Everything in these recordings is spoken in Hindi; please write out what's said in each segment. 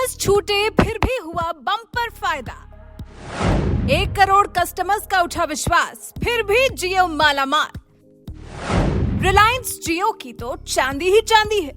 रिचार्ज छूटे फिर भी हुआ बम्पर फायदा। 1 करोड़ कस्टमर्स का उठा विश्वास, फिर भी जियो मालामाल। रिलायंस जियो की तो चांदी ही चांदी है।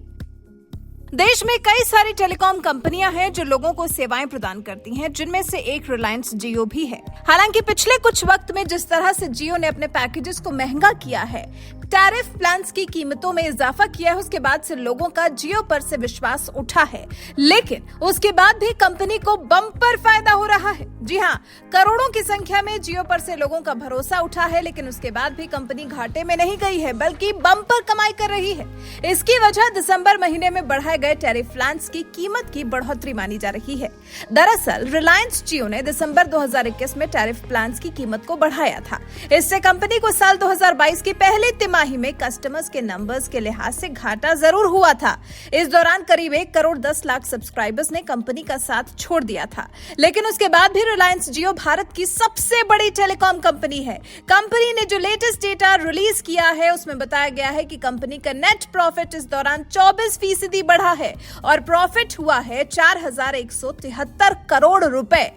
देश में कई सारी टेलीकॉम कंपनियां हैं जो लोगों को सेवाएं प्रदान करती हैं, जिनमें से एक रिलायंस जियो भी है। हालांकि पिछले कुछ वक्त में जिस तरह से जियो ने अपने पैकेजेस को महंगा किया है, टैरिफ प्लान्स की कीमतों में इजाफा किया है, उसके बाद से लोगों का जियो पर से विश्वास उठा है। लेकिन उसके बाद भी कंपनी को बम्पर फायदा हो रहा है। जी हां, करोड़ों की संख्या में जियो पर से लोगों का भरोसा उठा है, लेकिन उसके बाद भी कंपनी घाटे में नहीं गई है, बल्कि बम्पर कमाई कर रही है। इसकी वजह दिसंबर महीने में बढ़ाए गए टैरिफ प्लान्स की कीमत की बढ़ोतरी मानी जा रही है। दरअसल रिलायंस जियो ने दिसंबर 2021 में टैरिफ प्लान्स की कीमत को बढ़ाया था। इससे कंपनी को साल 2022 की पहली तिमाही में कस्टमर्स के नंबर्स के लिहाज से घाटा जरूर हुआ था। इस दौरान करीब 1 करोड़ 10 लाख सब्सक्राइबर्स ने कंपनी का साथ छोड़ दिया था। लेकिन उसके बाद भी रिलायंस जियो भारत की सबसे बड़ी टेलीकॉम कंपनी है। कंपनी ने जो लेटेस्ट डेटा रिलीज किया है, उसमें बताया गया है कि कंपनी का नेट प्रॉफिट इस दौरान 24% बढ़ा है और प्रॉफिट हुआ है 4,173 करोड़ रुपए।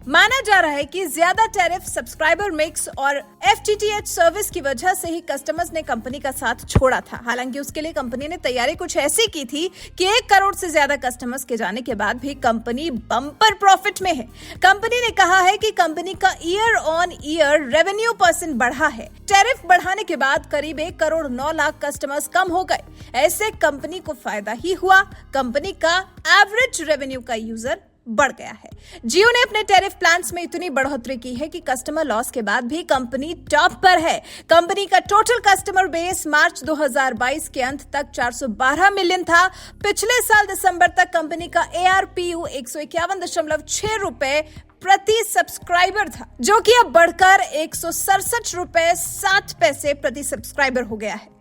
माना जा रहा है कि ज्यादा टैरिफ, सब्सक्राइबर मिक्स और FTTH सर्विस की वजह से ही कस्टमर्स ने कंपनी का साथ छोड़ा था। हालांकि उसके लिए कंपनी ने तैयारी कुछ ऐसी की थी कि 1 करोड़ से ज्यादा कस्टमर्स के जाने के बाद भी कंपनी बम्पर प्रॉफिट में है। कंपनी ने कहा है कि कंपनी का ईयर ऑन ईयर रेवेन्यू % बढ़ा है। टैरिफ बढ़ाने के बाद करीब 1 करोड़ 9 लाख कस्टमर्स कम हो गए। ऐसे कंपनी को फायदा ही हुआ। कंपनी का एवरेज रेवेन्यू का यूजर बढ़ गया है। जियो ने अपने टैरिफ प्लान्स में इतनी बढ़ोतरी की है कि कस्टमर लॉस के बाद भी कंपनी टॉप पर है। कंपनी का टोटल कस्टमर बेस मार्च 2022 के अंत तक 412 मिलियन था। पिछले साल दिसंबर तक कंपनी का ARPU 151.6 रुपए प्रति सब्सक्राइबर था, जो कि अब बढ़कर 167 रुपए 7 पैसे प्रति सब्सक्राइबर हो गया है।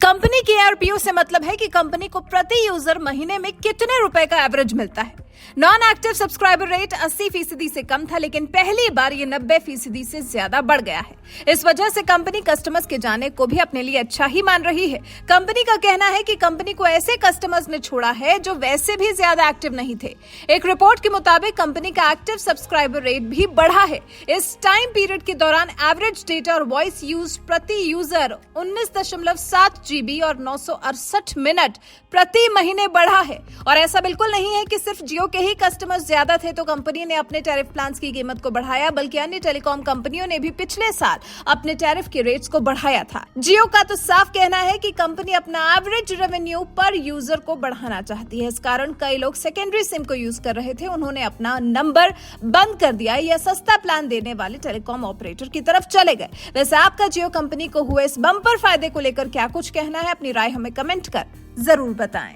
कंपनी की ARPU से मतलब है कि कंपनी को प्रति यूजर महीने में कितने रुपए का एवरेज मिलता है। नॉन एक्टिव सब्सक्राइबर रेट 80% से कम था, लेकिन पहली बार ये 90% से ज्यादा बढ़ गया है। इस वजह से कंपनी कस्टमर्स के जाने को भी अपने लिए अच्छा ही मान रही है। कंपनी का कहना है कि कंपनी को ऐसे कस्टमर्स ने छोड़ा है जो वैसे भी ज्यादा एक्टिव नहीं थे। एक रिपोर्ट के मुताबिक कंपनी का एक्टिव सब्सक्राइबर रेट भी बढ़ा है। इस टाइम पीरियड के दौरान एवरेज डेटा और वॉइस यूज प्रति यूजर 19.7 GB और 968 मिनट प्रति महीने बढ़ा है। और ऐसा बिल्कुल नहीं है कि सिर्फ जियो के ही कस्टमर्स ज्यादा थे तो कंपनी ने अपने टैरिफ प्लान्स की कीमत को बढ़ाया, बल्कि अन्य टेलीकॉम कंपनियों ने भी पिछले साल अपने टैरिफ के रेट्स को बढ़ाया था। जियो का तो साफ कहना है कि कंपनी अपना एवरेज रेवेन्यू पर यूजर को बढ़ाना चाहती है। इस कारण कई लोग सेकेंडरी सिम को यूज कर रहे थे, उन्होंने अपना नंबर बंद कर दिया या सस्ता प्लान देने वाले टेलीकॉम ऑपरेटर की तरफ चले गए। वैसे आपका जियो कंपनी को हुए इस बम्पर फायदे को लेकर क्या कुछ कहना है? अपनी राय हमें कमेंट कर जरूर बताएं।